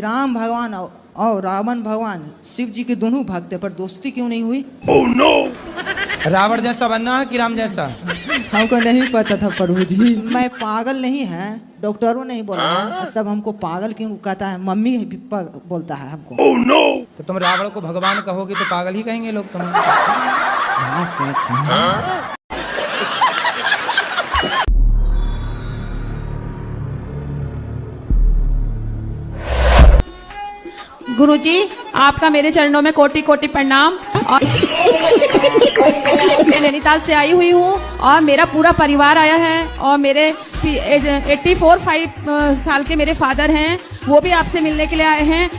राम भगवान और रावण भगवान शिव जी के दोनों भक्त हैं, पर दोस्ती क्यों नहीं हुई? Oh no! रावण जैसा बनना है कि राम जैसा? हमको नहीं पता था प्रभु जी। मैं पागल नहीं है, डॉक्टरों नहीं बोला है। सब हमको पागल क्यों कहता है, मम्मी भी बोलता है हमको। Oh no! तो तुम रावण को भगवान कहोगे तो पागल ही कहेंगे लोग तुम्हें। हाँ सच है। गुरुजी, आपका मेरे चरणों में कोटि कोटि प्रणाम। और मैं नैनीताल से आई हुई हूँ और मेरा पूरा परिवार आया है और मेरे 84 साल के मेरे फादर हैं, वो भी आपसे मिलने के लिए आए हैं।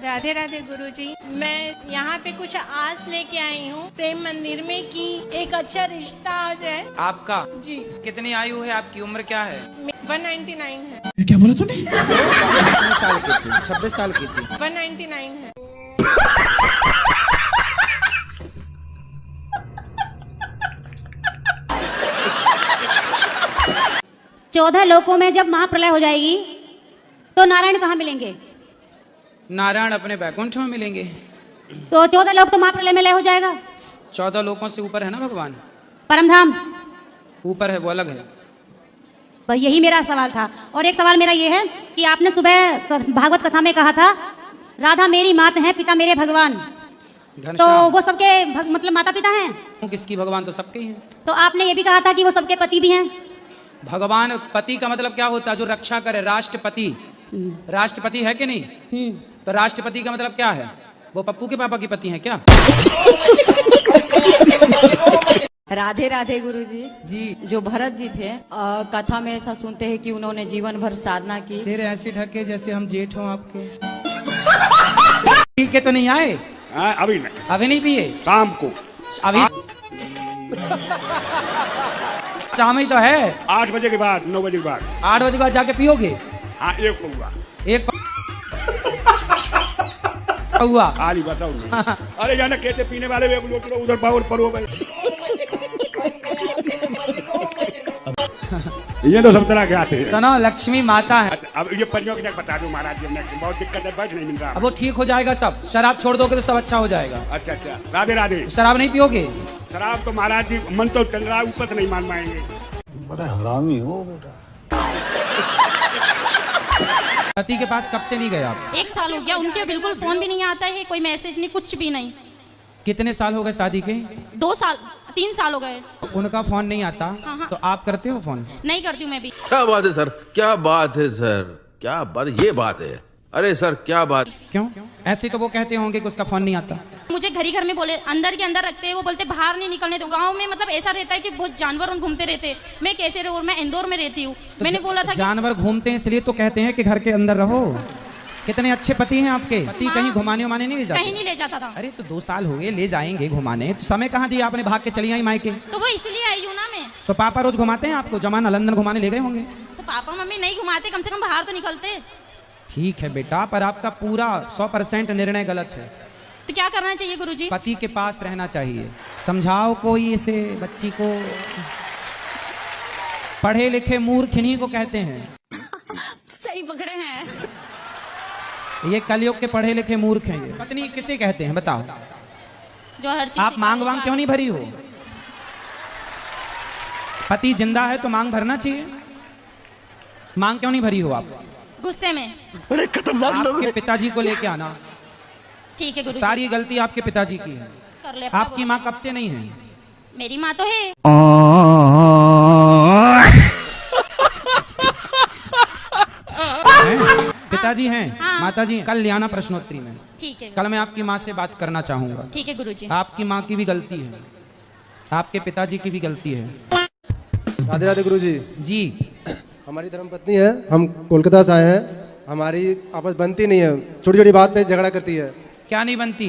राधे राधे गुरुजी, मैं यहाँ पे कुछ आस लेके आई हूँ प्रेम मंदिर में कि एक अच्छा रिश्ता हो जाए। आपका जी। कितनी आयु है आपकी, उम्र क्या है? 199 है। ये क्या बोला तूने? 26 साल की थी, 26 साल की थी। 199 है। चौदह लोकों में जब महाप्रलय हो जाएगी तो नारायण कहाँ मिलेंगे? नारायण अपने बैकुंठ में मिलेंगे। तो 14 लोक तो महाप्रलय में लय हो जाएगा। 14 लोकों से ऊपर है ना भगवान? परमधाम ऊपर है, वो अलग है। बस यही मेरा सवाल था। और एक सवाल मेरा ये है कि आपने सुबह भागवत कथा में कहा था राधा मेरी मात है, पिता मेरे भगवान। तो वो सबके मतलब माता पिता हैं? किसकी भगवान? तो सबके ही हैं। तो आपने ये भी कहा था कि वो सबके पति भी हैं। भगवान पति का मतलब क्या होता है? जो रक्षा करे, राष्ट्रपति। राष्ट्रपति है कि नहीं? तो राष्ट्रपति का मतलब क्या है? वो पप्पू के पापा की पति हैं क्या? राधे राधे गुरुजी जी। जो भरत जी थे, कथा में ऐसा सुनते हैं कि उन्होंने जीवन भर साधना की। सिर ऐसे ढके जैसे हम जेठ हों आपके। ठीक है, तो नहीं आए? अभी नहीं। अभी नहीं पिए? शाम को। अभी शाम ही तो है। 8 बजे के बाद, 9 बजे के बाद। 8 बजे के बाद जाके पियोगे? हाँ, एक पौवा। एक पौवा खाली बताओ। अरे जाना कैसे पीने वाले उधर पावर परो भाई। ये तो सब तरह के आते हैं। सुनो, लक्ष्मी माता है। अब ये परियों की बता दो महाराज जी, बहुत दिक्कत है, बैठ नहीं मिल रहा। अब वो ठीक हो जाएगा सब। शराब छोड़ दोगे तो सब अच्छा हो जाएगा। अच्छा अच्छा, राधे राधे। शराब नहीं पियोगे? शराब तो महाराज जी मन तो चल रहा है, ऊपर से नहीं मान पाएंगे। बड़ा हरामी हो बेटा। पति के पास कब से नहीं गए आप? 1 साल हो गया, उनके बिल्कुल फोन भी नहीं आता है, कोई मैसेज नहीं, कुछ भी नहीं। कितने साल हो गए शादी के? 2 साल 3 साल हो गए। उनका फोन नहीं आता? हाँ। तो आप करते हो फोन? नहीं करती हूँ मैं भी। क्या बात है सर, क्या बात है सर, क्या बात, ये बात है। अरे सर क्या बात। क्यों? ऐसे तो वो कहते होंगे कि उसका फोन नहीं आता। मुझे घर ही घर में बोले, अंदर के अंदर रखते हैं, वो बोलते बाहर नहीं निकलने दो। गांव में मतलब ऐसा रहता है कि बहुत जानवर घूमते रहते हैं। मैं कैसे रहूं? मैं इंदौर में रहती हूँ। तो मैंने बोला था जानवर घूमते हैं इसलिए तो कहते हैं कि घर के अंदर रहो। कितने अच्छे पति हैं आपके। पति कहीं घुमाने उमाने नहीं ले जाते? कहीं नहीं ले जाता था। अरे तो 2 साल हो गए, ले जाएंगे घुमाने। तो समय कहाँ दिया आपने, भाग के चली आई मायके? तो वो इसलिए आई हूँ ना मैं। तो पापा रोज घुमाते हैं आपको? जमाना लंदन घुमाने ले गए होंगे। तो पापा मम्मी नहीं घुमाते, कम से कम बाहर तो निकलते। ठीक है बेटा, पर आपका पूरा 100% निर्णय गलत है। तो क्या करना चाहिए गुरुजी? पति के पास रहना चाहिए। समझाओ कोई इसे बच्ची को। पढ़े लिखे मूर्ख इन्हीं को कहते हैं। सही पकड़े हैं। ये कलयुग के पढ़े लिखे मूर्ख हैं। ये पत्नी किसे कहते हैं बताओ? जो हर चीज आप मांग वांग क्यों नहीं भरी हो? पति जिंदा है तो मांग भरना चाहिए। मांग क्यों नहीं भरी हो आप? गुस्से में। अरे खतरनाक लोग। आपके पिताजी को लेके आना। ठीक है गुरुजी। सारी गलती आपके पिताजी की है। कर ले। आपकी माँ कब से नहीं है? मेरी माँ तो है। पिताजी हैं? हाँ। माताजी कल ले आना प्रश्नोत्तरी में। ठीक है। कल मैं आपकी माँ से बात करना चाहूंगा। ठीक है गुरुजी। आपकी माँ की भी गलती है, आपके पिताजी की भी गलती है। राधे राधे गुरुजी। जी। हमारी धर्मपत्नी है, हम कोलकाता से आए हैं। हमारी आपस बनती नहीं है, छोटी छोटी बात पे झगड़ा करती है। क्या नहीं बनती?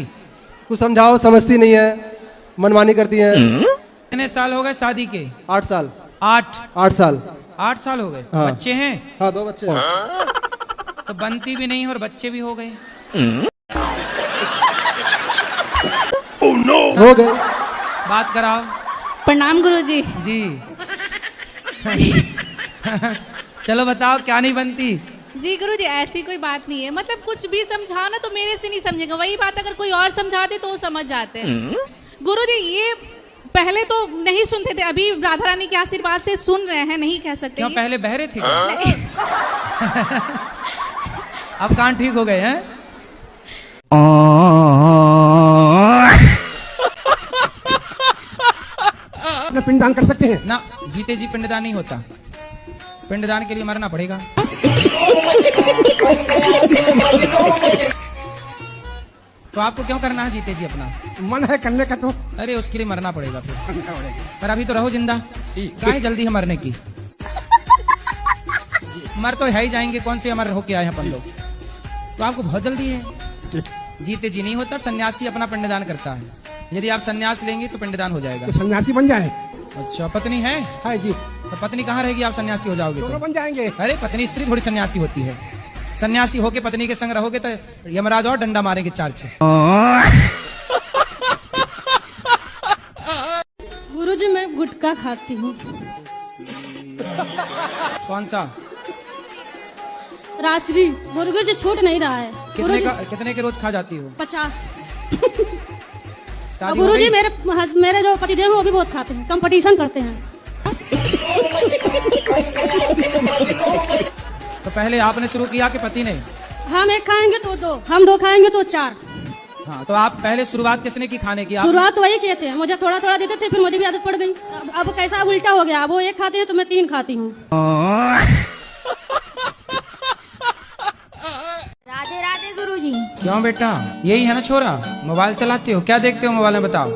कुछ समझाओ समझती नहीं है, मनमानी करती है। कितने साल हो गए शादी के? 8 साल। 8 साल। 8 साल हो गए। हाँ। बच्चे हैं? हाँ, 2 बच्चे हैं। तो बनती भी नहीं और बच्चे भी हो गए। हो गए। बात कराओ। प्रणाम गुरुजी। जी। चलो बताओ क्या नहीं बनती। जी गुरुजी ऐसी कोई बात नहीं है, मतलब कुछ भी समझाओ ना तो मेरे से नहीं समझेगा, वही बात अगर कोई और समझा दे तो वो समझ जाते हैं। गुरुजी ये पहले तो नहीं सुनते थे, अभी राधा रानी के आशीर्वाद से सुन रहे हैं, नहीं कह सकते। क्यों पहले बहरे थे? अब कान ठीक हो गए हैं? पिंडदान कर सकते हैं ना, जीते जी पिंडदान नहीं होता, पिंडदान के लिए मरना पड़ेगा। तो आपको क्यों करना है जीते जी? अपना मन है करने का तो। अरे उसके लिए मरना पड़ेगा फिर। पर अभी तो रहो जिंदा, काहे जल्दी है मरने की? मर तो है ही जाएंगे, कौन से अमर होके आए हैं अपन लोग। तो आपको बहुत जल्दी है। जीते जी नहीं होता, सन्यासी अपना पिंडदान करता है। यदि आप सन्यास लेंगे तो पिंडदान हो जाएगा। तो सन्यासी बन जाए। अच्छा, पत्नी है? है जी। तो पत्नी कहाँ रहेगी? आप सन्यासी हो जाओगे तो बन जाएंगे। अरे पत्नी स्त्री थोड़ी सन्यासी होती है। सन्यासी होके पत्नी के संग रहोगे तो यमराज और डंडा मारेंगे 4-6। गुरुजी मैं गुटखा खाती हूँ। कौन सा? रात्रि। गुरुजी छूट नहीं रहा है। कितने के रोज खा जाती हो? 50। गुरुजी मेरे जो पतिदेव हैं वो भी बहुत खाते हैं, कंपटीशन करते हैं। तो पहले आपने शुरू किया कि पति ने? हम एक खाएंगे तो 2, हम 2 खाएंगे तो 4। हाँ, तो आप पहले शुरुआत किसने की खाने की? शुरुआत तो वही किए थे, मुझे थोड़ा थोड़ा देते थे, फिर मुझे भी आदत पड़ गई। अब कैसा उल्टा हो गया, अब वो 1 खाते हैं तो मैं 3 खाती हूँ। राधे राधे गुरुजी। क्यों बेटा, यही है ना छोरा? मोबाइल चलाते हो? क्या देखते हो मोबाइल में बताओ?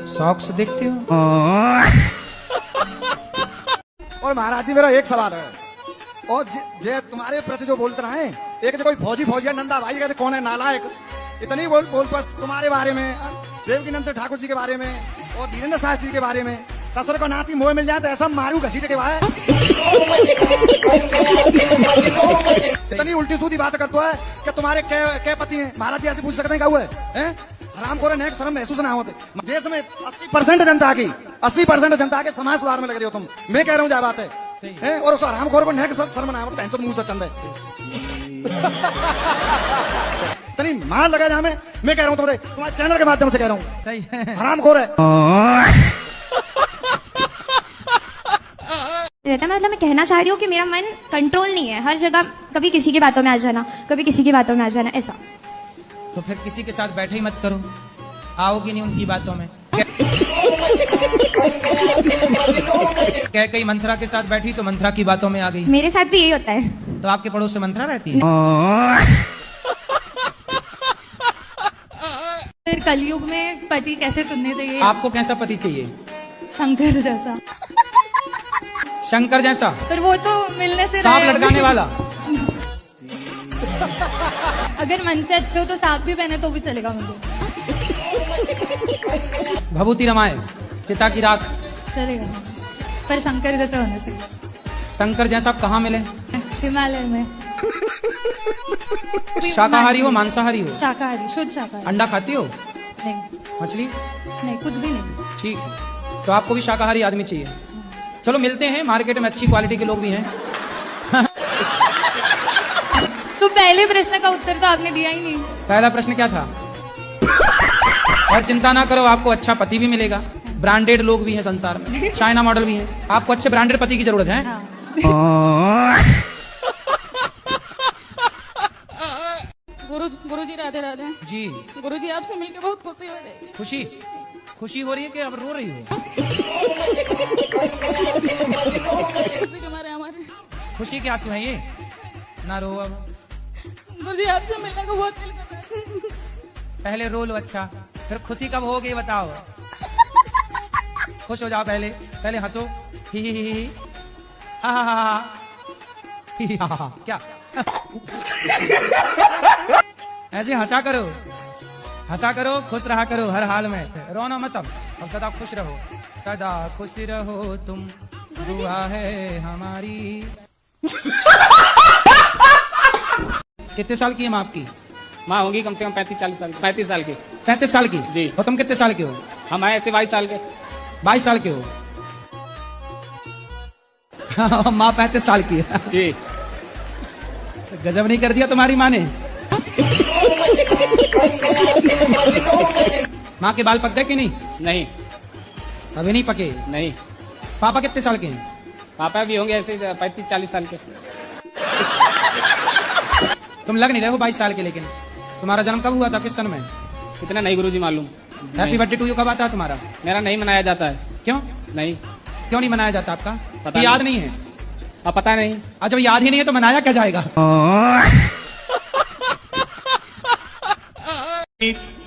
शॉर्ट्स देखते हो? और महाराज जी मेरा एक सवाल है, और जे तुम्हारे प्रति जो बोलते रहे, एक जो कोई फौजी नंदा भाई कहते कौन है नालायक, इतनी बोल बस तुम्हारे बारे में, देवकीनंद ठाकुर जी के बारे में और धीरेन्द्र शास्त्री के बारे में। ससुर को नाती मोह मिल जाए तो ऐसा मारू घसीट के भाई। इतनी उल्टी सूदी बात करता है कि तुम्हारे क्या पति हैं? महाराज जी ऐसे पूछ सकते हैं क्या हुआ है? हराम खोरे नेक शर्म महसूस ना होते। देश में 80% जनता के समाज सुधार में लग रही हो तुम। मैं कह रहा हूँ क्या बात है? और उस हराम खोर को नेक शर्म ना हो तो मुंह से चंद है। इतनी मार लगा जा। मैं कह रहा हूँ तुम्हारे चैनल के माध्यम से कह रहा हूँ, सही है, हराम खोर है। रहता मतलब मैं कहना चाह रही हूँ कि मेरा मन कंट्रोल नहीं है, हर जगह कभी किसी की बातों में आ जाना, कभी किसी की बातों में आ जाना, ऐसा। तो फिर किसी के साथ बैठे ही मत करो, आओगी नहीं उनकी बातों में। कई मंत्रा के साथ बैठी तो मंत्रा की बातों में आ गई। मेरे साथ भी यही होता है। तो आपके पड़ोस से मंत्रा रहती है? फिर कलयुग में पति कैसे चुनने चाहिए? आपको कैसा पति चाहिए? शंकर जैसा। शंकर जैसा? पर वो तो मिलने से सांप लटकाने वाला। अगर मन से अच्छे हो तो सांप भी पहने तो भी चलेगा मुझे। भभूति रमाए, चिता की रात चलेगा, पर शंकर जैसा होना चाहिए। शंकर जैसा आप कहाँ मिले? हिमालय में। शाकाहारी हो मांसाहारी हो? शाकाहारी, शुद्ध शाकाहारी। अंडा खाती हो? नहीं। मछली? नहीं, कुछ भी नहीं। ठीक है, तो आपको भी शाकाहारी आदमी चाहिए। चलो मिलते हैं, मार्केट में अच्छी क्वालिटी के लोग भी हैं। तो पहले प्रश्न का उत्तर तो आपने दिया ही नहीं। पहला प्रश्न क्या था? और चिंता ना करो, आपको अच्छा पति भी मिलेगा। ब्रांडेड लोग भी हैं संसार में, चाइना मॉडल भी हैं। आपको अच्छे ब्रांडेड पति की जरूरत है। गुरुजी राधे राधे जी। गुरुजी आपसे मिलकर बहुत खुशी हो रही है। खुशी हो रही है कि अब रो रही हो? खुशी के मारे हमारे। खुशी के आंसू हैं ये, ना रो अब। गुरुजी आपसे मिलने को बहुत दिल कर रहा है। पहले रो लो, अच्छा फिर खुशी कब होगी बताओ? खुश हो जाओ, पहले हंसो, ही ही ही ही, हा हा हा ही हा हा। क्या ऐसे हंसा करो, खुश रहा करो हर हाल में, रोना मत। अब सदा खुश रहो, सदा खुश रहो तुम, दुआ है हमारी। कितने साल की है माँ आपकी? माँ होंगी कम से कम 35-40 साल की। 35 साल की। 35 साल की जी। और तुम कितने साल के हो? हम ऐसे 22 साल के। 22 साल के हो? माँ 35 साल की है जी। गजब नहीं कर दिया तुम्हारी माँ ने। माँ के बाल पक गए कि नहीं? नहीं, अभी नहीं पके। नहीं। पापा कितने साल के हैं? पापा भी होंगे ऐसे 35-40 साल के। तुम लग नहीं रहे हो 22 साल के, लेकिन तुम्हारा जन्म कब हुआ था, किस सन में? कितना नहीं गुरुजी मालूम। हैप्पी बर्थडे टू यू कब आता है तुम्हारा? मेरा नहीं मनाया जाता है। क्यों? नहीं। क्यों नहीं मनाया जाता आपका? पता याद नहीं है? अब पता नहीं। अच्छा, जब याद ही नहीं है तो मनाया क्या जाएगा?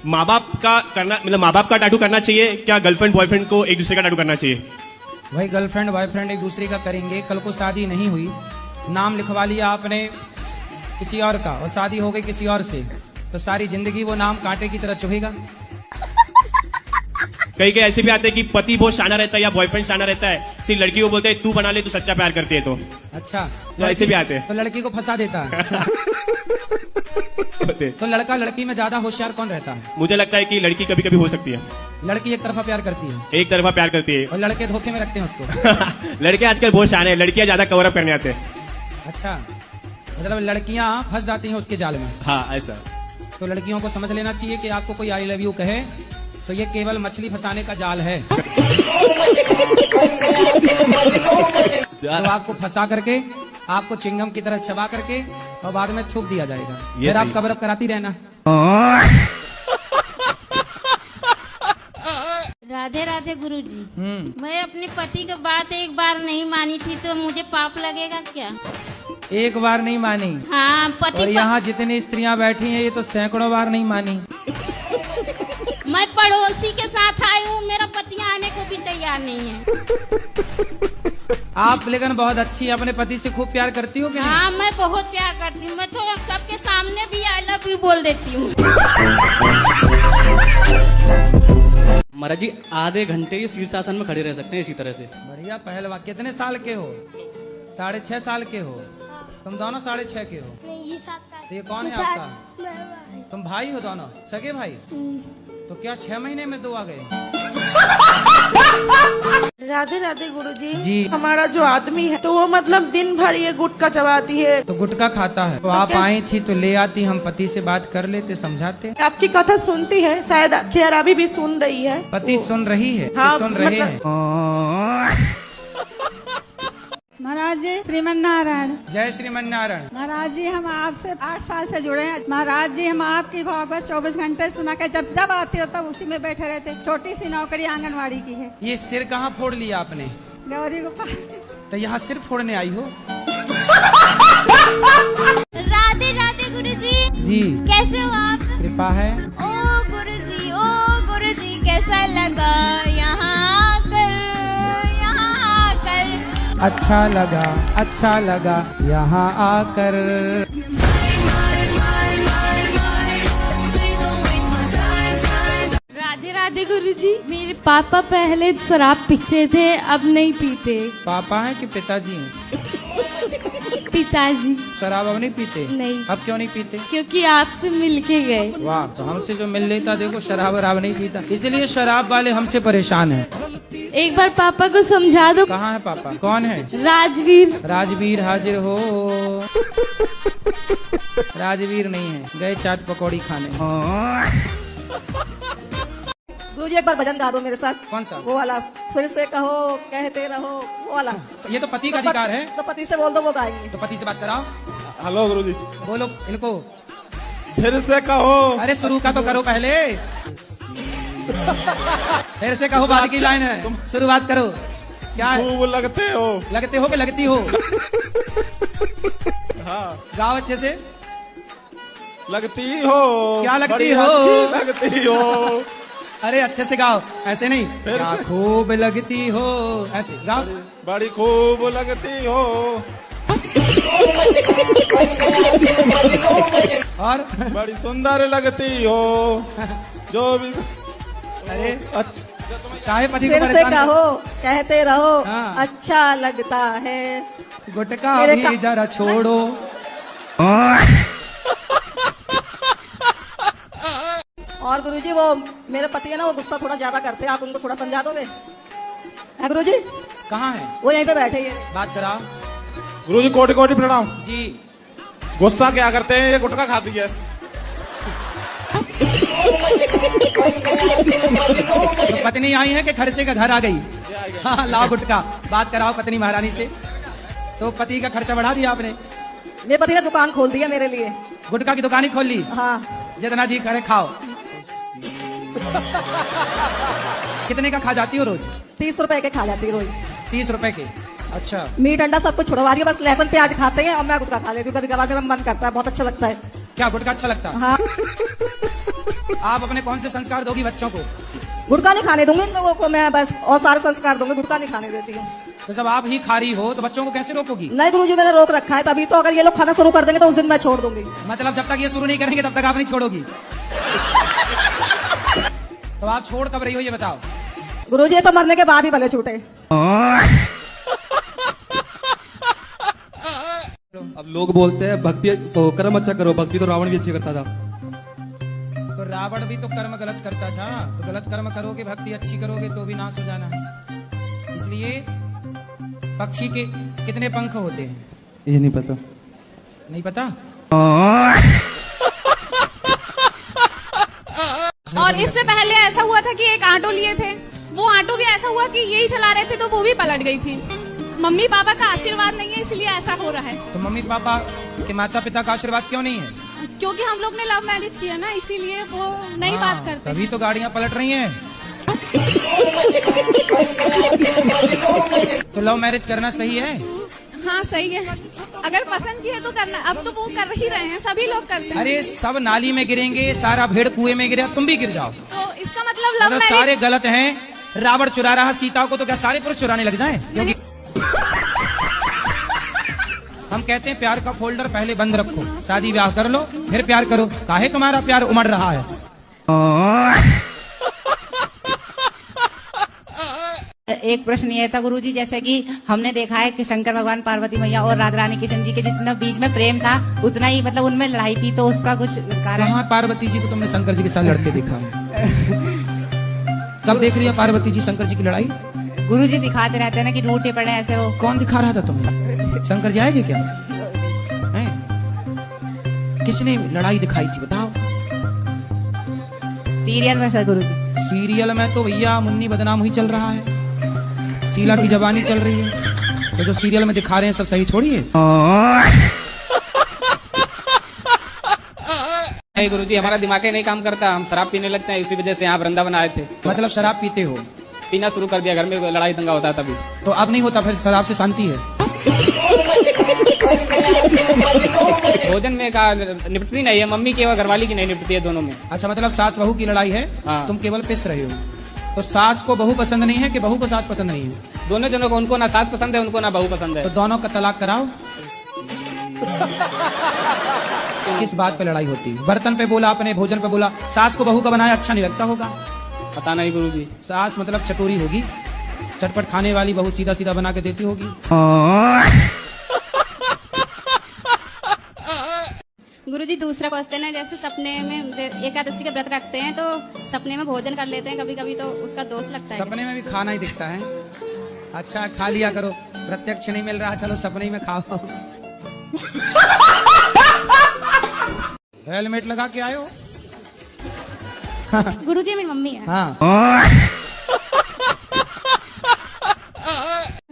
माँ बाप का करना, मतलब माँ बाप का टैटू करना चाहिए क्या गर्लफ्रेंड बॉयफ्रेंड को एक दूसरे का टैटू करना चाहिए? भाई गर्लफ्रेंड बॉयफ्रेंड एक दूसरे का करेंगे, कल को शादी नहीं हुई, नाम लिखवा लिया आपने किसी और का और शादी हो गई किसी और से, तो सारी जिंदगी वो नाम कांटे की तरह चुभेगा। कई कई ऐसे भी आते हैं कि पति बहुत शाना रहता है या बॉयफ्रेंड शाना रहता है, सिर्फ लड़की को बोलते हैं तू बना ले, तू सच्चा प्यार करती है। तो अच्छा, तो ऐसे भी आते हैं। तो लड़की को फंसा देता है। तो लड़का लड़की में ज्यादा होशियार कौन रहता है? मुझे लगता है कि लड़की कभी कभी हो सकती है। लड़की एक तरफा प्यार करती है, एक तरफा प्यार करती है और लड़के धोखे में रखते हैं उसको। लड़के आजकल बहुत शाने हैं, लड़कियां ज्यादा कवर अप करने आते हैं। अच्छा, मतलब लड़कियां फंस जाती हैं उसके जाल में। हाँ, ऐसा। तो लड़कियों को समझ लेना चाहिए कि आपको कोई आई लव यू कहे तो ये केवल मछली फंसाने का जाल है। तो आपको फंसा करके आपको चिंगम की तरह चबा करके और बाद में थूक दिया जाएगा, फिर आप कवर अप कराती रहना। राधे राधे गुरुजी। मैं अपने पति की बात एक बार नहीं मानी थी तो मुझे पाप लगेगा क्या? एक बार नहीं मानी? हाँ, पति। और यहाँ जितनी स्त्रियाँ बैठी हैं ये तो सैकड़ों बार नहीं मानी। मैं पड़ोसी के साथ आई हूँ, मेरा पति आने को भी तैयार नहीं है। आप लेकिन बहुत अच्छी, अपने पति से खूब प्यार करती हो कि नहीं? हाँ, मैं बहुत प्यार करती हूँ। मैं तो सबके सामने भी आई लव यू बोल देती हूँ। महाराज जी आधे घंटे ये शीर्षासन में खड़े रह सकते हैं इसी तरह से। बढ़िया पहलवा। कितने साल के हो? 6.5 साल के हो? तुम दोनों 6.5 के हो? ये 7 साल। तो ये कौन है आपका? तुम भाई हो दोनों, सगे भाई? तो क्या 6 महीने में 2 आ गए? राधे राधे गुरुजी। जी। हमारा जो आदमी है तो वो मतलब दिन भर ये गुटखा चबाती है। तो गुटखा खाता है? तो आप आई थी तो ले आती, हम पति से बात कर लेते, समझाते। आपकी कथा सुनती है, शायद खैर अभी भी सुन रही है। पति सुन रही है? हाँ, सुन रहे हैं। महाराज जी श्रीमन नारायण। जय श्रीमन नारायण। महाराज जी हम आपसे 8 साल से जुड़े हैं। महाराज जी हम आपकी भागवत 24 घंटे सुना के जब जब आते हो तब उसी में बैठे रहते। छोटी सी नौकरी आंगनवाड़ी की है। ये सिर कहाँ फोड़ लिया आपने? गौरी गोपाल। तो यहाँ सिर फोड़ने आई हो? राधे राधे गुरुजी। जी। कैसे हो आप? कृपा है। ओ गुरुजी कैसा लगा यहाँ आकर, यहाँ आकर? अच्छा लगा यहाँ आकर। राधे राधे गुरुजी। मेरे पापा पहले शराब पीते थे, अब नहीं पीते। पापा है कि पिताजी हैं? पिताजी। शराब अब नहीं पीते? नहीं। अब क्यों नहीं पीते? क्योंकि आपसे मिलके गए। वाह, तो हमसे जो मिल लेता, देखो शराब वराब नहीं पीता, इसलिए शराब वाले हमसे परेशान हैं। एक बार पापा को समझा दो। कहाँ है पापा? कौन है? राजवीर। राजवीर हाजिर हो। राजवीर नहीं है, गए चाट पकौड़ी खाने। गुरुजी एक बार भजन गा दो मेरे साथ। कौन सा? वो वाला, फिर से कहो कहते रहो, वो वाला। ये तो पति का अधिकार है। तो पति से बोल दो, वो गाएंगे। तो पति से बात कराओ। हेलो गुरुजी। बोलो इनको। फिर से कहो। अरे शुरू का तो करो पहले। फिर से कहो, बाद की लाइन है, शुरुआत करो। क्या है? खूब लगते हो। लगते हो कि लगती हो? हाँ। गाओ अच्छे से। लगती हो। क्या लगती बड़ी हो? अच्छी लगती हो। अरे अच्छे से गाओ, ऐसे नहीं। क्या खूब लगती हो, ऐसे गाओ। बड़ी खूब लगती हो। और बड़ी सुंदर लगती हो। जो भी। अरे अच्छा, काहे पति को फिर से परेशान कहो कहते रहो। हाँ। अच्छा लगता है। गुटका भी जरा छोड़ो। और गुरुजी वो मेरे पति है ना, वो गुस्सा थोड़ा ज्यादा करते हैं, आप उनको थोड़ा समझा दोगे? गुरुजी कहाँ है? वो यहीं पे बैठे हैं। बात करा। गुरुजी कोटि कोटि प्रणाम जी। गुस्सा क्या करते हैं, ये गुटखा खाती है। तो पत्नी आई है कि खर्चे का घर आ गई? हाँ, लाओ गुटका। बात कराओ पत्नी महारानी से। तो पति का खर्चा बढ़ा दिया आपने? मेरे पति ने दुकान खोल दिया मेरे लिए। गुटखा की दुकान ही खोल ली? हाँ। जितना जी करे खाओ। कितने का खा जाती हो रोज? 30 रुपए के खा जाती रोज। 30 रुपए के? अच्छा। मीट अंडा सब कुछ छुड़वा दिया, बस लहसुन प्याज खाते हैं और मैं गुटखा खा लेती हूँ। कभी कभार मेरा मन करता है, बहुत अच्छा लगता है। क्या गुटखा अच्छा लगता है? हाँ। आप अपने कौन से संस्कार दोगी बच्चों को? गुटखा नहीं खाने दूंगी इन लोगों को मैं, बस और सारे संस्कार दूंगी, गुटखा नहीं खाने देती हूँ। तो जब आप ही खा रही हो तो बच्चों को कैसे रोकोगी? नहीं गुरुजी, मैंने रोक रखा है, तभी तो अगर ये लोग खाना शुरू कर देंगे तो उस दिन मैं छोड़ दूंगी। मतलब जब तक ये शुरू नहीं करेंगे तब तक आप नहीं छोड़ोगी? तो आप छोड़ कब रही हो ये बताओ? गुरुजी ये तो मरने के बाद ही भले छूटे। अब लोग बोलते हैं भक्ति तो कर्म अच्छा करो, भक्ति तो रावण भी अच्छी करता था। तो रावण भी तो कर्म गलत करता था। तो गलत कर्म करोगे, भक्ति अच्छी करोगे तो भी नाश हो जाना है। इसलिए पक्षी के कितने पंख होते हैं? ये नहीं पता। नहीं पता? और इससे पहले ऐसा हुआ था कि एक ऑटो लिए थे, वो ऑटो भी ऐसा हुआ कि यही चला रहे थे तो वो भी पलट गई थी। मम्मी पापा का आशीर्वाद नहीं है इसलिए ऐसा हो रहा है। तो मम्मी पापा के माता पिता का आशीर्वाद क्यों नहीं है? क्योंकि हम लोग ने लव मैरिज किया ना, इसीलिए वो नहीं बात करते। तभी तो गाड़ियाँ पलट रही हैं। तो लव मैरिज करना सही है? हाँ सही है, अगर पसंद की है तो करना। अब तो वो कर ही रहे हैं, सभी लोग करते हैं। अरे सब नाली में गिरेंगे, सारा भेड़ कुएं में गिरा, तुम भी गिर जाओ। तो इसका मतलब लव मैरिज सारे गलत हैं। रावण चुरा रहा सीता को तो क्या सारे पुरुष चुराने लग जाएं? क्योंकि हम कहते हैं प्यार का फोल्डर पहले बंद रखो, शादी ब्याह कर लो फिर प्यार करो। काहे तुम्हारा प्यार उमड़ रहा है? एक प्रश्न ये था गुरुजी, जैसे कि हमने देखा है कि शंकर भगवान, पार्वती मैया और राधा रानी कृष्ण जी के जितना बीच में प्रेम था उतना ही मतलब उनमें लड़ाई थी, तो उसका कुछ कारण? कहाँ पार्वती जी को तुमने शंकर जी के साथ लड़ते देखा है? कब देख रही है पार्वती जी शंकर जी की लड़ाई? गुरुजी दिखाते रहते हैं ना कि रूठे पड़े ऐसे। वो कौन दिखा रहा था तुम्हें? शंकर जी आए थे क्या? किसने लड़ाई दिखाई थी बताओ? सीरियल में सर गुरुजी। सीरियल में तो भैया मुन्नी बदनाम ही चल रहा है, शीला की जवानी चल रही है। तो जो सीरियल में दिखा रहे हैं सब सही थोड़ी है। नहीं गुरुजी, हमारा दिमाग ही नहीं काम करता, हम शराब पीने लगते हैं, इसी वजह से यहाँ वृंदावन आए थे। मतलब शराब पीते हो? पीना शुरू कर दिया, घर में लड़ाई दंगा होता है तभी। तो अब नहीं होता? फिर शराब से शांति है? भोजन में का निपटती नहीं है, मम्मी की और घरवाली की नहीं निपटती है, दोनों में। अच्छा, मतलब सास बहू की लड़ाई है। हाँ। तुम केवल पिस रहे हो। तो सास को बहू पसंद नहीं है कि बहू को सास पसंद नहीं है? दोनों जनों को, उनको ना सास पसंद है, उनको ना बहू पसंद है। तो दोनों का तलाक कराओ। किस बात पे लड़ाई होती है? बर्तन पे बोला आपने, भोजन पे बोला। सास को बहू का बनाया अच्छा नहीं लगता होगा? पता नहीं गुरुजी। सास मतलब चतुरी होगी, चटपट खाने वाली, बहू सीधा सीधा बना के देती होगी। गुरुजी दूसरा क्वेश्चन है, जैसे सपने में एकादशी का व्रत रखते हैं तो सपने में भोजन कर लेते हैं कभी कभी, तो उसका दोष लगता है? सपने में भी खाना ही दिखता है। अच्छा खा लिया करो, प्रत्यक्ष नहीं मिल रहा, चलो सपने में खाओ। हेलमेट लगा के आयो? गुरुजी मेरी मम्मी है। हाँ।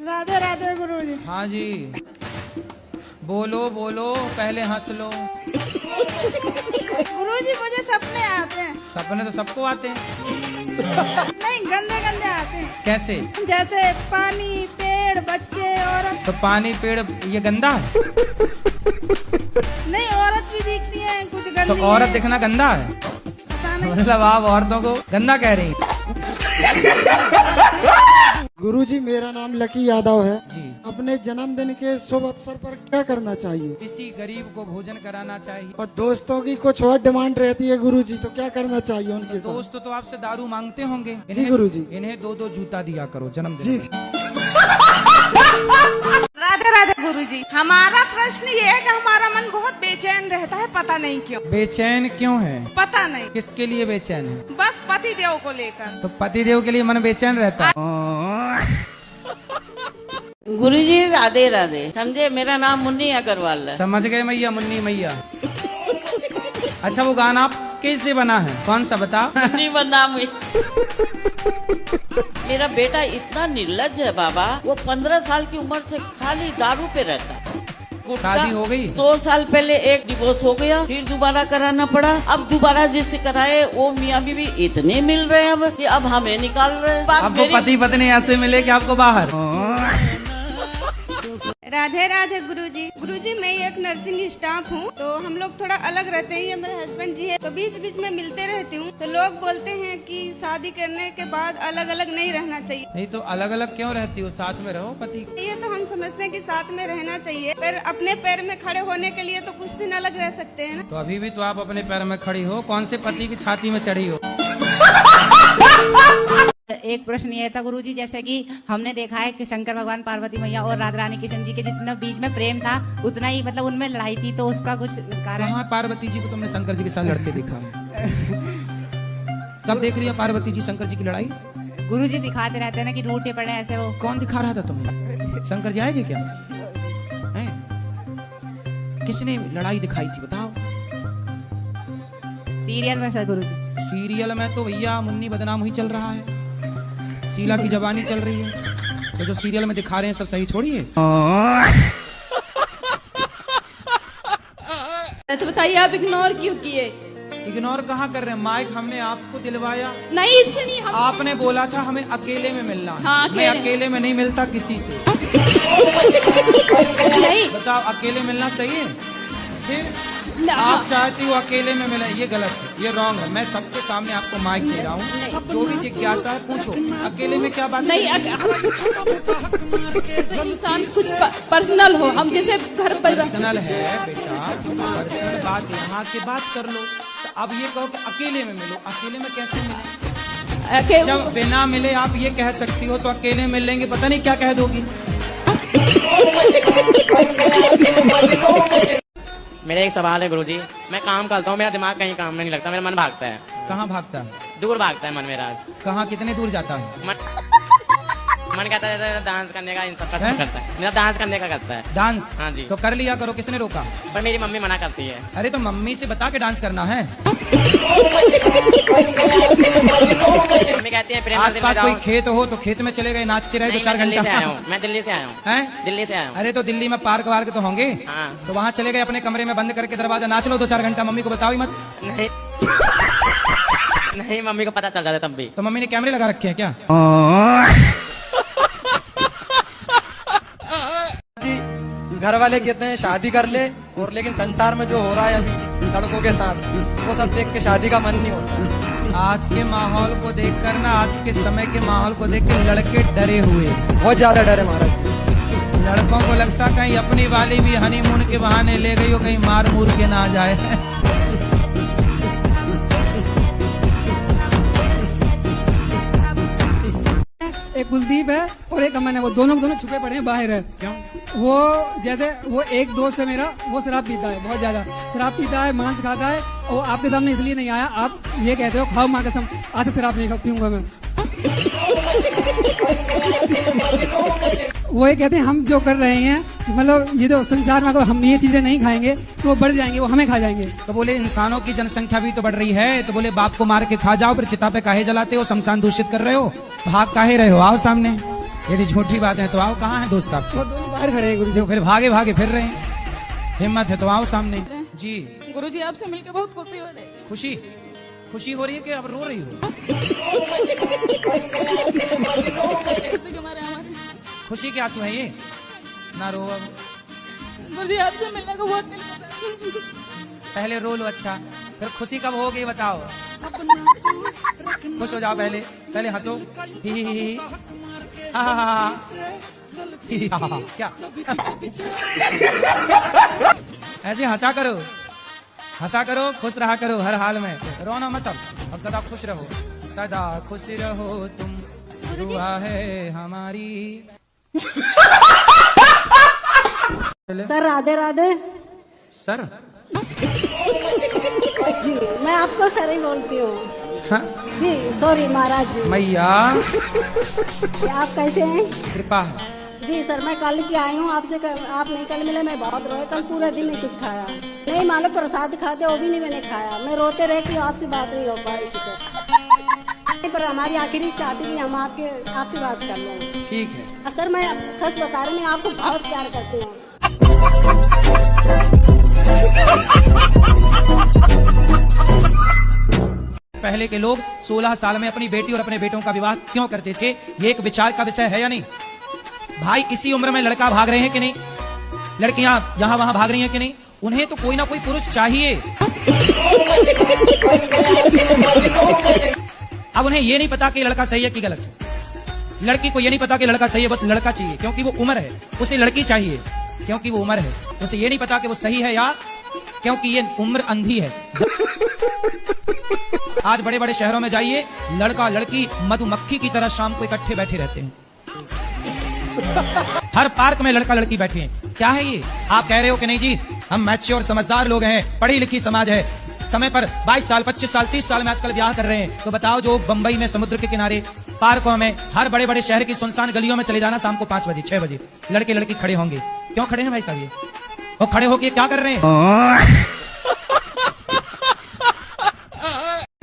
राधे राधे गुरुजी। हाँ जी, बोलो बोलो, पहले हंस लो। गुरुजी मुझे सपने आते हैं। सपने तो सबको आते हैं। नहीं, गंदे गंदे आते हैं। कैसे? जैसे पानी, पेड़, बच्चे, औरत। तो पानी पेड़ ये गंदा है? नहीं, औरत भी दिखती है कुछ गंदी। तो औरत दिखना गंदा है? मतलब आप औरतों को गंदा कह रही हैं? गुरुजी मेरा नाम लकी यादव है जी। अपने जन्मदिन के शुभ अवसर पर क्या करना चाहिए? किसी गरीब को भोजन कराना चाहिए। और दोस्तों की कुछ और डिमांड रहती है गुरुजी, तो क्या करना चाहिए उनके साथ? दोस्त तो आपसे दारू मांगते होंगे। जी गुरुजी। इन्हें 2-2 जूता दिया करो जन्मदिन। राधे राधे गुरुजी। हमारा प्रश्न ये है कि हमारा मन बहुत बेचैन रहता है, पता नहीं क्यों। बेचैन क्यों है? पता नहीं। किसके लिए बेचैन है? बस पति देव को लेकर। तो पति देव के लिए मन बेचैन रहता है। गुरुजी राधे राधे। समझे, मेरा नाम मुन्नी अग्रवाल है। समझ गए मैया, मुन्नी मैया। अच्छा, वो गाना आप कैसे बना है, कौन सा बताओ? मुन्नी बना मेरा बेटा इतना निर्लज है बाबा, वो 15 साल की उम्र से खाली दारू पे रहता है। शादी हो गई? 2 साल पहले एक डिवोर्स हो गया, फिर दोबारा कराना पड़ा। अब दोबारा जिससे कराए वो मियाँ बीवी इतने मिल रहे हैं अब कि अब हमें निकाल रहे हैं। अब वो पति पत्नी ऐसे मिले कि आपको बाहर। राधे राधे गुरुजी। गुरुजी, मैं एक नर्सिंग स्टाफ हूँ, तो हम लोग थोड़ा अलग रहते हैं। ये मेरे हस्बैंड जी है, तो बीच बीच में मिलते रहती हूँ। तो लोग बोलते हैं कि शादी करने के बाद अलग अलग नहीं रहना चाहिए। नहीं तो अलग अलग क्यों रहती हो, साथ में रहो पति। ये तो हम समझते हैं कि साथ में रहना चाहिए, पर अपने पैर में खड़े होने के लिए तो कुछ दिन अलग रह सकते हैं ना। तो अभी भी तो आप अपने पैर में खड़ी हो, कौन से पति की छाती में चढ़ी हो? एक प्रश्न ये था गुरुजी, जैसे कि हमने देखा है कि शंकर भगवान, पार्वती मैया और राधा रानी किशन जी के जितना बीच में प्रेम था उतना ही मतलब उनमें लड़ाई थी, तो उसका कुछ कारण? कहाँ पार्वती जी को तुमने शंकर जी के साथ लड़ते देखा है? कब देख रही है पार्वती जी शंकर जी की लड़ाई? गुरुजी दिखाते रहते हैं ना कि रूठे पड़े ऐसे। वो कौन दिखा रहा था तुम्हें? शंकर जी आए थे क्या? किसने लड़ाई दिखाई थी बताओ? सीरियल में सर गुरुजी। सीरियल में तो भैया मुन्नी बदनाम ही चल रहा है, शीला की जवानी चल रही है। तो जो सीरियल में दिखा रहे हैं सब सही थोड़ी है। अच्छा बताइए, आप इग्नोर क्यों किए? इग्नोर कहाँ कर रहे हैं, माइक हमने आपको दिलवाया। नहीं, इससे नहीं। आपने बोला था हमें अकेले में मिलना है। हाँ, मैं अकेले में नहीं मिलता किसी से। नहीं बताओ, अकेले मिलना सही है? फिर आप चाहती हो अकेले में मिले, ये गलत है, ये रॉन्ग है। मैं सबके सामने आपको माइक दे रहा हूँ, जो भी जिज्ञासा है पूछो। अकेले में क्या बात नहीं? तो इंसान कुछ पर्सनल हो, हम जैसे घर परिवार। पर्सनल है बेटा, पर्सनल बात यहाँ की बात कर लो। अब ये कहो कि अकेले में मिलो, अकेले में कैसे मिले? जब बिना मिले आप ये कह सकती हो, तो अकेले मिल लेंगे पता नहीं क्या कह दोगी। मेरा एक सवाल है गुरुजी, मैं काम करता हूँ, मेरा दिमाग कहीं काम में नहीं लगता, मेरा मन भागता है। कहाँ भागता है? दूर भागता है मन मेरा। कहाँ, कितने दूर जाता है? मन कहता है डांस करने का, इन सब का करता है, मेरा डांस करने का करता है। डांस? हाँ जी। तो कर लिया करो, किसने रोका? पर मेरी मम्मी मना करती है। अरे तो मम्मी से बता के डांस करना है। मम्मी कहती है प्रेम आस पास कोई खेत हो तो खेत में चले गए, नाचते रहे 2-4 घंटा। मैं दिल्ली से आया हूँ। दिल्ली से आया हूँ। अरे तो दिल्ली में पार्क वार्क तो होंगे, तो वहाँ चले गए अपने कमरे में बंद करके दरवाजा, नाच लो 2-4 घंटा। मम्मी को बताओ ही मत। नहीं, मम्मी को पता चल जाता तब भी। तो मम्मी ने कैमरे लगा रखे हैं क्या? घर वाले कहते हैं शादी कर ले, और लेकिन संसार में जो हो रहा है अभी लड़कों के साथ, वो सब देख के शादी का मन नहीं होता। आज के माहौल को देखकर ना, आज के समय के माहौल को देख के लड़के डरे हुए, बहुत ज्यादा डरे महाराज। लड़कों को लगता कहीं अपनी वाली भी हनीमून के बहाने ले गई हो, कहीं मार मूर के ना आ जाए। एक कुलदीप है और एक अमन है, वो दोनों छुपे पड़े हैं बाहर है। क्यों? वो जैसे वो एक दोस्त है मेरा, वो शराब पीता है, बहुत ज्यादा शराब पीता है, मांस खाता है। और आपके सामने इसलिए नहीं आया, आप ये कहते हो खाओ माँ कसम, आज से शराब नहीं पीऊंगा मैं। वो ये कहते हैं हम जो कर रहे हैं, मतलब ये जो संसार में अगर हम ये चीजें नहीं खाएंगे तो वो बढ़ जाएंगे, वो हमें खा जाएंगे। तो बोले इंसानों की जनसंख्या भी तो बढ़ रही है, तो बोले बाप को मार के खा जाओ, फिर चिता पे काहे जलाते हो, शमशान दूषित कर रहे हो, भाग काहे रहे हो, आओ सामने। यदि झूठी बात है तो आओ, कहाँ है दोस्त आप? वो दोनों बाहर खड़े हैं गुरुजी। फिर भागे भागे फिर रहे हैं, हिम्मत है तो आओ सामने। जी गुरुजी, आपसे मिलकर बहुत खुशी हो रही है। खुशी? खुशी हो रही है कि अब रो रही हो? खुशी के आंसू है ये, ना रो अब। गुरुजी, आपसे मिलने को बहुत दिल कर रहा है। पहले रो लो, अच्छा फिर खुशी कब होगी बताओ? खुश हो जाओ, पहले हंसो, ही ही ही, हा हा हा, क्या ऐसे हंसा करो, खुश रहा करो हर हाल में, रोना मत। अब सदा खुश रहो, सदा खुश रहो तुम, दुआ है हमारी। सर राधे राधे। सर जी, मैं आपको सर ही बोलती हूँ। हाँ? जी सॉरी महाराज जी। मैया आप कैसे हैं? कृपा है। जी सर, मैं कल की आई हूँ आपसे, आप नहीं कल मिले, मैं बहुत रोए, कल पूरा दिन नहीं कुछ खाया, नहीं मालूम प्रसाद खाते वो भी नहीं मैंने खाया, मैं रोते रहती हूँ, आपसे बात नहीं हो पाई सर। पर हमारी आखिरी चाहती थी हम आपसे बात कर लें। ठीक है सर, मैं सच बता रही हूँ, मैं आपको बहुत प्यार करती हूँ। पहले के लोग 16 साल में अपनी बेटी और अपने बेटों का विवाह क्यों करते थे, ये एक विचार का विषय है या नहीं? भाई इसी उम्र में लड़का भाग रहे हैं कि नहीं, लड़कियां यहाँ वहां भाग रही हैं कि नहीं, उन्हें तो कोई ना कोई पुरुष चाहिए। अब उन्हें ये नहीं पता कि लड़का सही है कि गलत है, लड़की को ये नहीं पता कि लड़का सही है, बस लड़का चाहिए क्योंकि वो उम्र है, उसे लड़की चाहिए क्योंकि वो उम्र है, उसे ये नहीं पता कि वो सही है या क्योंकि ये उम्र अंधी है। आज बड़े बड़े शहरों में जाइए, लड़का लड़की मधुमक्खी की तरह शाम को इकट्ठे बैठे रहते हैं, हर पार्क में लड़का लड़की बैठे हैं। क्या है ये? आप कह रहे हो कि नहीं जी हम मैच्योर समझदार लोग हैं, पढ़ी लिखी समाज है, समय पर 22 साल 25 साल 30 साल में आजकल ब्याह कर रहे हैं, तो बताओ जो बंबई में समुद्र के किनारे पार्कों में हर बड़े बड़े शहर की सुनसान गलियों में चले जाना, शाम को 5 बजे 6 बजे लड़के लड़की खड़े होंगे, क्यों खड़े हैं भाई साहब? ये वो खड़े होके क्या कर रहे हैं?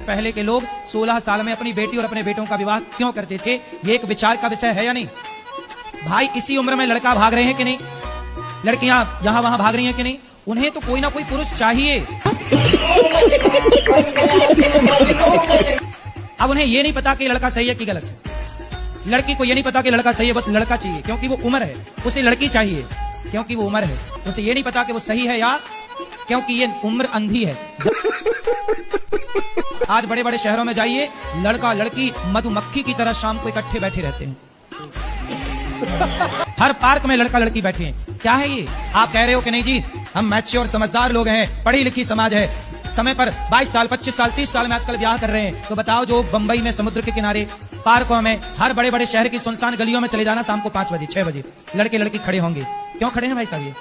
पहले के लोग 16 साल में अपनी बेटी और अपने बेटों का विवाह क्यों करते थे, ये एक विचार का विषय है या नहीं? भाई इसी उम्र में लड़का भाग रहे हैं कि नहीं, लड़कियां यहाँ वहां भाग रही हैं कि नहीं, उन्हें तो कोई ना कोई पुरुष चाहिए। अब उन्हें ये नहीं पता कि लड़का सही है कि गलत है, लड़की को ये नहीं पता कि लड़का सही है, बस लड़का चाहिए क्योंकि वो उम्र है, उसे लड़की चाहिए क्योंकि वो उम्र है, उसे ये नहीं पता कि वो सही है या क्योंकि ये उम्र अंधी है। आज बड़े बड़े शहरों में जाइए, लड़का लड़की मधुमक्खी की तरह शाम को इकट्ठे बैठे रहते हैं, हर पार्क में लड़का लड़की बैठे हैं। क्या है ये? आप कह रहे हो कि नहीं जी हम मैच्योर समझदार लोग हैं, पढ़ी लिखी समाज है, समय पर 22 साल 25 साल 30 साल में आजकल ब्याह कर रहे हैं, तो बताओ जो बंबई में समुद्र के किनारे पार्कों में हर बड़े बड़े शहर की सुनसान गलियों में चले जाना, शाम को 5 बजे 6 बजे लड़के लड़की खड़े होंगे, क्यों खड़े हैं भाई साहब? ये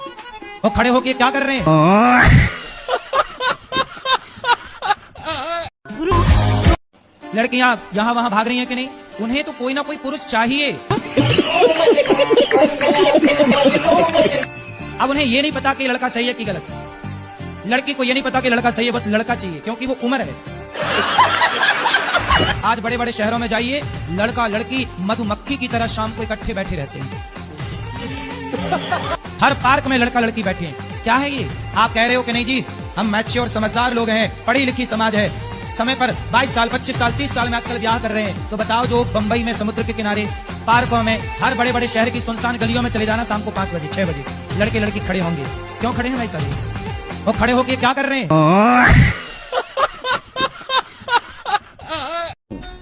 वो खड़े होके क्या कर रहे हैं? लड़कियां यहाँ वहां भाग रही हैं कि नहीं, उन्हें तो कोई ना कोई पुरुष चाहिए। अब उन्हें ये नहीं पता कि लड़का सही है कि गलत है, लड़की को ये नहीं पता कि लड़का सही है, बस लड़का चाहिए क्योंकि वो उम्र है। आज बड़े बड़े शहरों में जाइए, लड़का लड़की मधुमक्खी की तरह शाम को इकट्ठे बैठे रहते हैं, हर पार्क में लड़का लड़की बैठे हैं। क्या है ये? आप कह रहे हो कि नहीं जी हम मैच्योर समझदार लोग हैं, पढ़ी लिखी समाज है, समय पर 22 साल 25 साल 30 साल में आजकल ब्याह कर रहे हैं, तो बताओ जो बंबई में समुद्र के किनारे पार्कों में हर बड़े बड़े शहर की सुनसान गलियों में चले जाना, शाम को 5 बजे 6 बजे लड़के लड़की खड़े होंगे, क्यों खड़े हैं भाई साहब? वो खड़े होके क्या कर रहे हैं?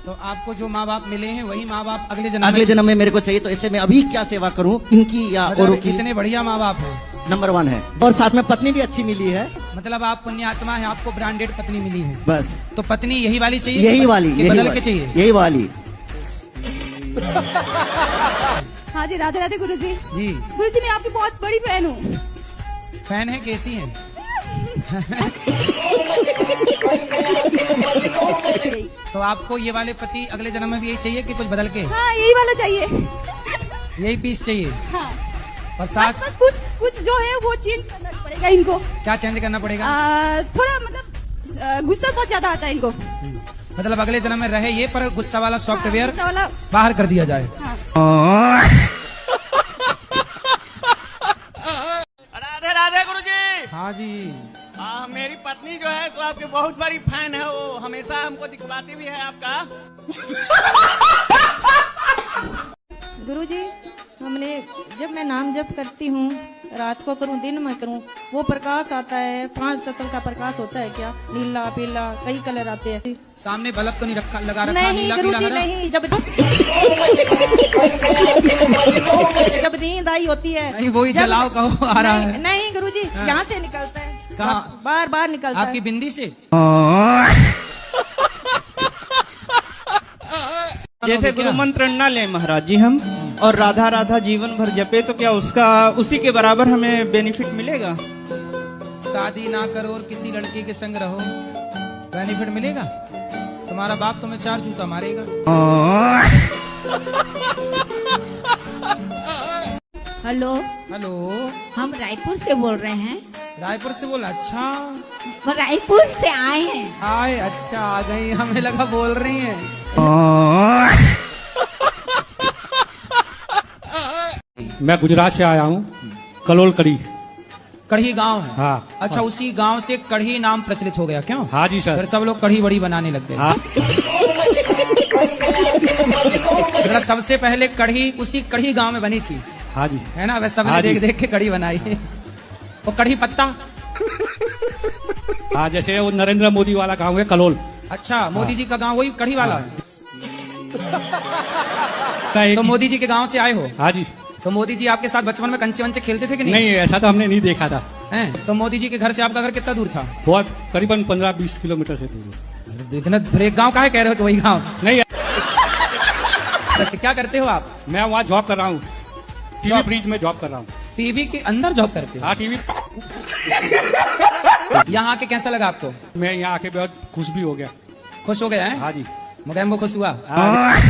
तो आपको जो माँ बाप मिले हैं वही माँ बाप अगले जन्म में मेरे को चाहिए, तो ऐसे में अभी क्या सेवा करूं इनकी या औरों की? इतने बढ़िया माँ बाप हैं, नंबर 1 है, और साथ में पत्नी भी अच्छी मिली है। मतलब आप पुण्यात्मा हैं, आपको ब्रांडेड पत्नी मिली है बस। तो पत्नी यही वाली चाहिए, यही वाली, बदल के चाहिए? यही वाली। हाँ जी, राधे राधे गुरु जी। जी गुरु जी, मैं आपकी बहुत बड़ी फैन हूँ। फैन है? कैसी है? तो आपको ये वाले पति अगले जन्म में भी यही चाहिए कि कुछ बदल के? हाँ, यही वाला चाहिए, यही पीस चाहिए। हाँ। और सास कुछ जो है वो चेंज करना पड़ेगा इनको। क्या चेंज करना पड़ेगा? थोड़ा मतलब गुस्सा बहुत ज्यादा आता है इनको, मतलब अगले जन्म में रहे ये, पर गुस्सा वाला सॉफ्टवेयर बाहर कर दिया जाए। राधे राधे गुरुजी। हाँ जी। मेरी पत्नी जो है तो आपकी बहुत बड़ी फैन है, वो हमेशा हमको दिखवाती भी है आपका। गुरुजी, हमने जब मैं नाम जप करती हूँ, रात को करूँ दिन में करूँ, वो प्रकाश आता है, 5 तत्व का प्रकाश होता है क्या? नीला पीला कई कलर आते हैं। सामने बल्ब तो नहीं रखा लगा रखा? नहीं नीला गुरुजी, पीला नहीं। जब नींद आई होती है, नहीं वही जलाओ कहो आ रहा है। नहीं गुरुजी, यहाँ से निकलता है। कहाँ? बार निकलता है। आपकी बिंदी से? जैसे गुरु मंत्र न ले महाराज जी हम, और राधा राधा जीवन भर जपे, तो क्या उसका उसी के बराबर हमें बेनिफिट मिलेगा? शादी ना करो और किसी लड़की के संग रहो, बेनिफिट मिलेगा? तुम्हारा बाप तुम्हें 4 जूता मारेगा। हेलो हेलो, हम रायपुर से बोल रहे हैं। रायपुर से बोला? अच्छा, वो रायपुर से आए हैं। आए, अच्छा आ गई, हमें लगा बोल रही हैं। मैं गुजरात से आया हूँ, कलोल कड़ी। कढ़ी गांव है? हाँ। अच्छा, उसी गांव से कढ़ी नाम प्रचलित हो गया क्यों? हाँ जी सर। फिर सब लोग कढ़ी बड़ी बनाने लग गए। हाँ। मतलब सबसे पहले कढ़ी उसी कढ़ी गांव में बनी थी। हाँ जी। है ना, वैसे सबने हाँ देख जी। देख के कढ़ी बनाई। वो कढ़ी पत्ता। हाँ, जैसे वो नरेंद्र मोदी वाला गांव है कलोल। अच्छा, मोदी जी का गांव वही कढ़ी वाला है। तो मोदी जी के गांव से आए हो? हाँ जी। तो मोदी जी आपके साथ बचपन में कंचे वंचे खेलते थे कि नहीं? नहीं, ऐसा तो हमने नहीं देखा था। हैं? तो मोदी जी के घर से आपका घर कितना दूर था? बहुत, करीबन 15-20 किलोमीटर से दूर। इतना एक गांव का है, कह रहे हो कि वही गांव? नहीं। अच्छा, क्या करते हो आप? मैं वहाँ जॉब कर रहा हूँ, टीवी ब्रिज में जॉब कर रहा हूँ। टीवी के अंदर जॉब करते हो? हाँ, टीवी। यहाँ आके कैसा लगा आपको? मैं यहाँ आके बहुत खुश भी हो गया। खुश हो गया है? हाँ जी। मुगैम्बो खुश हुआ? हाँ।